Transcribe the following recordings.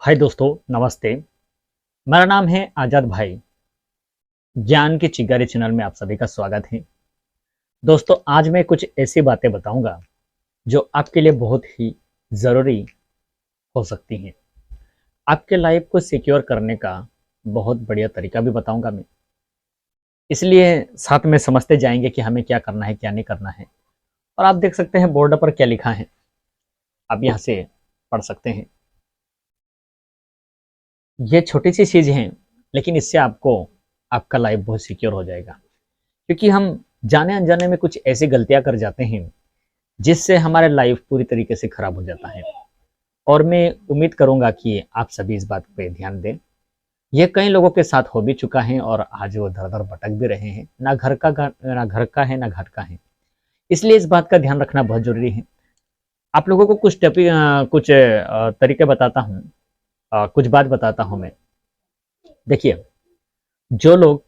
हाय दोस्तों, नमस्ते। मेरा नाम है आजाद भाई। ज्ञान की चिंगारी चैनल में आप सभी का स्वागत है। दोस्तों, आज मैं कुछ ऐसी बातें बताऊंगा जो आपके लिए बहुत ही ज़रूरी हो सकती हैं। आपके लाइफ को सिक्योर करने का बहुत बढ़िया तरीका भी बताऊंगा मैं। इसलिए साथ में समझते जाएंगे कि हमें क्या करना है, क्या नहीं करना है। और आप देख सकते हैं बोर्ड पर क्या लिखा है, आप यहाँ से पढ़ सकते हैं। ये छोटी सी चीज़ हैं, लेकिन इससे आपको आपका लाइफ बहुत सिक्योर हो जाएगा। क्योंकि हम जाने अनजाने में कुछ ऐसी गलतियां कर जाते हैं जिससे हमारे लाइफ पूरी तरीके से खराब हो जाता है। और मैं उम्मीद करूंगा कि आप सभी इस बात पे ध्यान दें। ये कई लोगों के साथ हो भी चुका है और आज वो दर दर भटक भी रहे हैं। ना घर का है ना घाट का है। इसलिए इस बात का ध्यान रखना बहुत जरूरी है। आप लोगों को कुछ तरीके बताता हूँ। कुछ बात बताता हूँ मैं। देखिए, जो लोग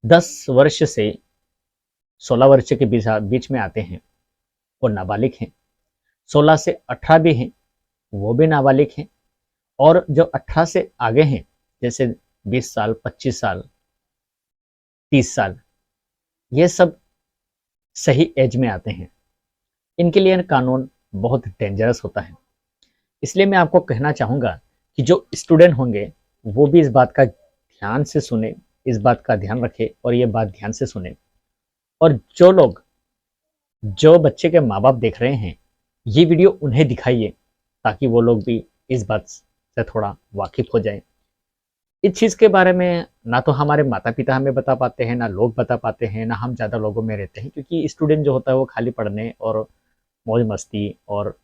10 वर्ष से 16 वर्ष के बीच में आते हैं वो नाबालिग हैं। 16 से 18 भी हैं, वो भी नाबालिग हैं। और जो 18 से आगे हैं, जैसे 20 साल, 25 साल, 30 साल, ये सब सही एज में आते हैं। इनके लिए कानून बहुत डेंजरस होता है। इसलिए मैं आपको कहना चाहूँगा कि जो स्टूडेंट होंगे वो भी इस बात का ध्यान से सुने, इस बात का ध्यान रखें और ये बात ध्यान से सुने। और जो बच्चे के माँ बाप देख रहे हैं, ये वीडियो उन्हें दिखाइए ताकि वो लोग भी इस बात से थोड़ा वाकिफ हो जाएं। इस चीज़ के बारे में ना तो हमारे माता पिता हमें बता पाते हैं, ना लोग बता पाते हैं, ना हम ज़्यादा लोगों में रहते हैं। क्योंकि स्टूडेंट जो होता है वो खाली पढ़ने और मौज मस्ती और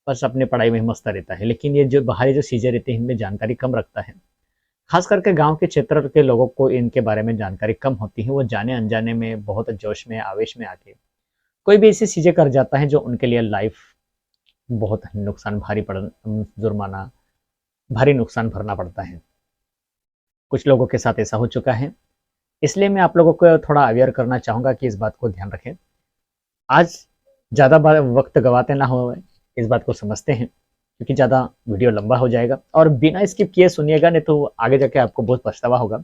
बस अपनी पढ़ाई में ही मस्त रहता है। लेकिन ये जो बाहरी जो चीज़ें रहती हैं इनमें जानकारी कम रखता है। खास करके गांव के क्षेत्र के लोगों को इनके बारे में जानकारी कम होती है। वो जाने अनजाने में बहुत जोश में आवेश में आके कोई भी ऐसी चीज़ें कर जाता है जो उनके लिए लाइफ बहुत नुकसान जुर्माना भारी नुकसान भरना पड़ता है। कुछ लोगों के साथ ऐसा हो चुका है। इसलिए मैं आप लोगों को थोड़ा अवेयर करना चाहूँगा कि इस बात को ध्यान रखें। आज ज़्यादा वक्त गवाते ना हो, इस बात को समझते हैं। क्योंकि ज़्यादा वीडियो लंबा हो जाएगा और बिना स्किप किए सुनिएगा, नहीं तो आगे जाके आपको बहुत पछतावा होगा।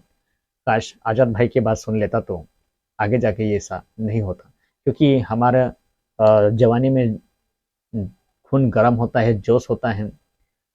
काश आज़ाद भाई की बात सुन लेता तो आगे जाके ये ऐसा नहीं होता। क्योंकि हमारा जवानी में खून गर्म होता है, जोश होता है।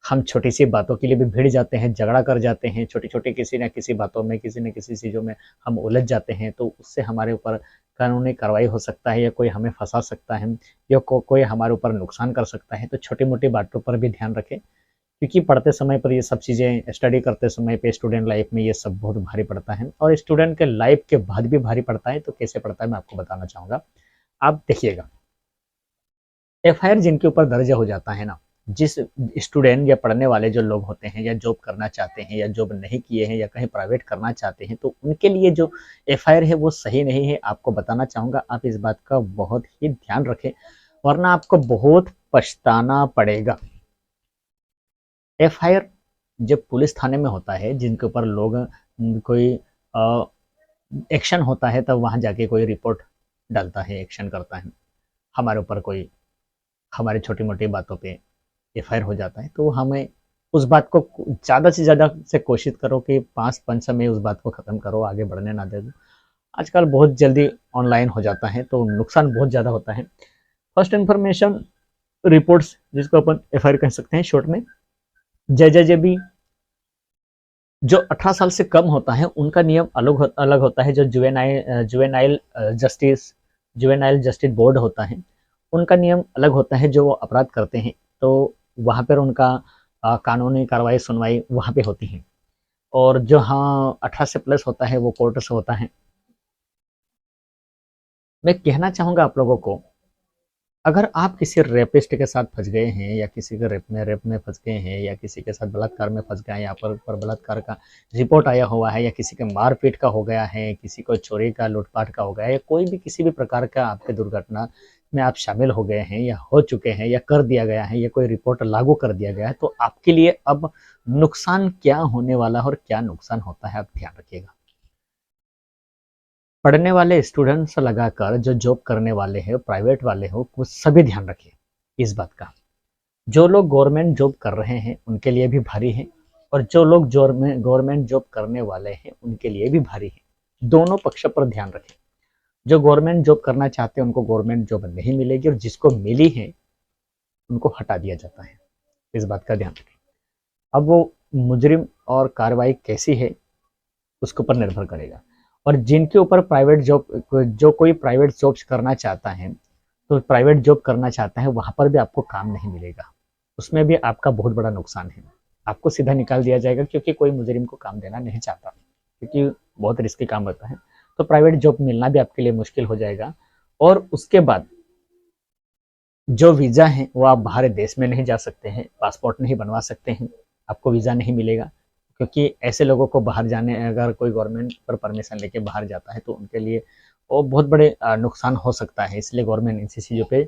हम छोटी सी बातों के लिए भी भिड़ जाते हैं, झगड़ा कर जाते हैं। छोटी छोटी किसी न किसी बातों में, किसी न किसी चीज़ों में हम उलझ जाते हैं। तो उससे हमारे ऊपर कानूनी कार्रवाई हो सकता है, या कोई हमें फंसा सकता है, या कोई हमारे ऊपर नुकसान कर सकता है। तो छोटी मोटी बातों पर भी ध्यान रखें। क्योंकि पढ़ते समय पर ये सब चीज़ें, स्टडी करते समय पे स्टूडेंट लाइफ में ये सब बहुत भारी पड़ता है। और स्टूडेंट के लाइफ के बाद भी भारी पड़ता है। तो कैसे पड़ता है मैं आपको बताना चाहूँगा, आप देखिएगा। एफआईआर जिनके ऊपर दर्ज हो जाता है ना, जिस स्टूडेंट या पढ़ने वाले जो लोग होते हैं, या जॉब करना चाहते हैं, या जॉब नहीं किए हैं, या कहीं प्राइवेट करना चाहते हैं, तो उनके लिए जो एफआईआर है वो सही नहीं है। आपको बताना चाहूँगा, आप इस बात का बहुत ही ध्यान रखें, वरना आपको बहुत पछताना पड़ेगा। एफआईआर जब पुलिस थाने में होता है, जिनके ऊपर लोग कोई एक्शन होता है, तब वहाँ जाके कोई रिपोर्ट डालता है, एक्शन करता है। हमारे ऊपर कोई हमारी छोटी मोटी बातों पे एफआईआर हो जाता है, तो हमें उस बात को ज़्यादा से ज़्यादा से कोशिश करो कि 5 में उस बात को ख़त्म करो, आगे बढ़ने ना दे दो। आजकल बहुत जल्दी ऑनलाइन हो जाता है, तो नुकसान बहुत ज़्यादा होता है। फर्स्ट इन्फॉर्मेशन रिपोर्ट्स, जिसको अपन एफआईआर कह सकते हैं शॉर्ट में, जेजेजेबी, जो 18 साल से कम होता है उनका नियम अलग होता है। जो जुवेनाइल जस्टिस बोर्ड होता है, उनका नियम अलग होता है। जो वो अपराध करते हैं, तो वहाँ पर उनका कानूनी कार्रवाई, सुनवाई वहाँ पे होती है। और जो हाँ 18 से प्लस होता है वो कोर्ट से होता है। मैं कहना चाहूँगा आप लोगों को, अगर आप किसी रेपिस्ट के साथ फंस गए हैं, या किसी के रेप में फंस गए हैं, या किसी के साथ बलात्कार में फंस गए हैं, या पर बलात्कार का रिपोर्ट आया हुआ है, या किसी के मारपीट का हो गया है, किसी को चोरी का, लूटपाट का हो गया है, या कोई भी किसी भी प्रकार का आपके दुर्घटना में आप शामिल हो गए हैं, या हो चुके हैं, या कर दिया गया है, या कोई रिपोर्ट लागू कर दिया गया है, तो आपके लिए अब नुकसान क्या होने वाला है और क्या नुकसान होता है, आप ध्यान रखिएगा। पढ़ने वाले स्टूडेंट से लगाकर जो जॉब करने वाले हैं, प्राइवेट वाले हो, वो सभी ध्यान रखें इस बात का। जो लोग गवर्नमेंट जॉब कर रहे हैं उनके लिए भी भारी है, और जो लोग गवर्नमेंट जॉब करने वाले हैं उनके लिए भी भारी है। दोनों पक्ष पर ध्यान रखें। जो गवर्नमेंट जॉब करना चाहते हैं उनको गवर्नमेंट जॉब नहीं मिलेगी, और जिसको मिली है उनको हटा दिया जाता है। इस बात का ध्यान रखें। अब वो मुजरिम और कार्रवाई कैसी है उसके ऊपर निर्भर करेगा। और जिनके ऊपर प्राइवेट जॉब, जो कोई प्राइवेट जॉब्स करना चाहता है, तो प्राइवेट जॉब करना चाहता है वहां पर भी आपको काम नहीं मिलेगा, उसमें भी आपका बहुत बड़ा नुकसान है। आपको सीधा निकाल दिया जाएगा, क्योंकि कोई मुजरिम को काम देना नहीं चाहता, क्योंकि बहुत रिस्की काम होता है। तो प्राइवेट जॉब मिलना भी आपके लिए मुश्किल हो जाएगा। और उसके बाद जो वीज़ा है वो आप बाहर देश में नहीं जा सकते हैं, पासपोर्ट नहीं बनवा सकते हैं, आपको वीज़ा नहीं मिलेगा। क्योंकि ऐसे लोगों को बाहर जाने, अगर कोई गवर्नमेंट पर परमिशन लेके बाहर जाता है तो उनके लिए वो बहुत बड़े नुकसान हो सकता है। इसलिए गवर्नमेंट इन चीज़ों पे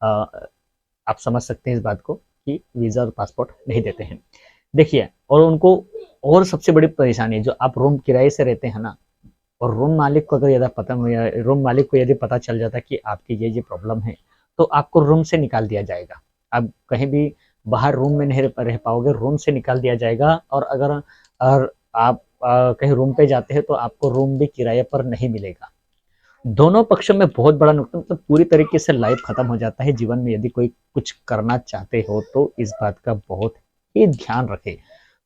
आप समझ सकते हैं इस बात को कि वीज़ा और पासपोर्ट नहीं देते हैं। देखिए, और उनको और सबसे बड़ी परेशानी, जो आप रूम किराए से रहते हैं ना, और रूम मालिक को यदि पता चल जाता है कि आपकी ये प्रॉब्लम है, तो आपको रूम से निकाल दिया जाएगा। आप कहीं भी बाहर रूम में नहीं रह पाओगे, रूम से निकाल दिया जाएगा। और अगर आप कहीं रूम पे जाते हैं तो आपको रूम भी किराए पर नहीं मिलेगा। दोनों पक्षों में बहुत बड़ा नुकसान, मतलब पूरी तरीके से लाइफ खत्म हो जाता है जीवन में। यदि कोई कुछ करना चाहते हो तो इस बात का बहुत ही ध्यान रखें।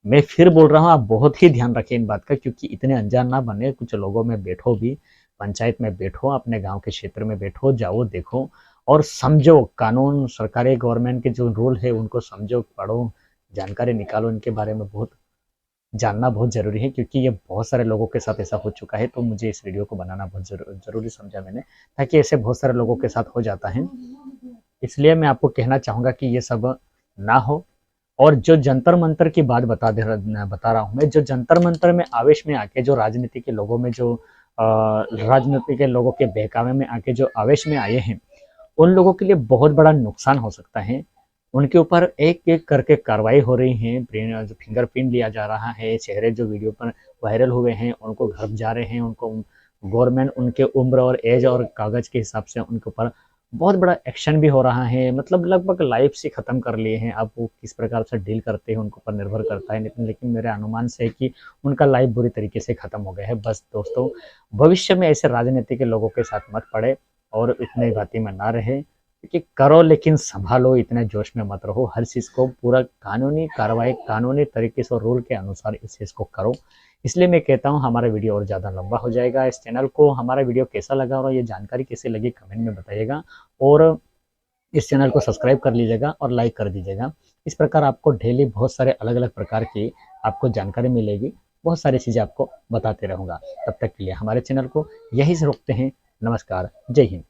मैं फिर बोल रहा हूँ, आप बहुत ही ध्यान रखें इन बात का, क्योंकि इतने अनजान ना बने। कुछ लोगों में बैठो भी, पंचायत में बैठो, अपने गांव के क्षेत्र में बैठो, जाओ देखो और समझो कानून, सरकारी गवर्नमेंट के जो रूल है उनको समझो, पढ़ो, जानकारी निकालो। इनके बारे में बहुत जानना बहुत ज़रूरी है, क्योंकि ये बहुत सारे लोगों के साथ ऐसा हो चुका है। तो मुझे इस वीडियो को बनाना बहुत ज़रूरी समझा मैंने, ताकि ऐसे बहुत सारे लोगों के साथ हो जाता है। इसलिए मैं आपको कहना चाहूँगा कि ये सब ना हो। और जो जंतर मंतर की बात बता रहा हूँ मैं, जो जंतर मंतर में आवेश में आके, जो राजनीति के लोगों में, जो राजनीति के लोगों के बहकावे में आके जो आवेश में आए हैं, उन लोगों के लिए बहुत बड़ा नुकसान हो सकता है। उनके ऊपर एक एक करके कार्रवाई हो रही है, जो फिंगरप्रिंट लिया जा रहा है, चेहरे जो वीडियो पर वायरल हुए हैं उनको घर जा रहे हैं, उनको गवर्नमेंट उनके उम्र और एज और कागज के हिसाब से उनके ऊपर बहुत बड़ा एक्शन भी हो रहा है। मतलब लगभग लाइफ से ख़त्म कर लिए हैं। अब वो किस प्रकार से डील करते हैं उनके ऊपर निर्भर करता है, लेकिन मेरे अनुमान से है कि उनका लाइफ बुरी तरीके से ख़त्म हो गया है। बस दोस्तों, भविष्य में ऐसे राजनीति के लोगों के साथ मत पड़े और इतने बातें में ना रहे, क्योंकि करो लेकिन संभालो, इतने जोश में मत रहो। हर चीज़ को पूरा कानूनी कार्रवाई, कानूनी तरीके से और रूल के अनुसार इस चीज़ को करो। इसलिए मैं कहता हूँ हमारा वीडियो और ज़्यादा लंबा हो जाएगा। इस चैनल को हमारा वीडियो कैसा लगा और ये जानकारी कैसे लगी कमेंट में बताइएगा, और इस चैनल को सब्सक्राइब कर लीजिएगा और लाइक कर दीजिएगा। इस प्रकार आपको डेली बहुत सारे अलग अलग प्रकार की आपको जानकारी मिलेगी, बहुत सारी चीज़ें आपको बताते रहूँगा। तब तक के लिए हमारे चैनल को यहीं से रोकते हैं। नमस्कार, जय हिंद।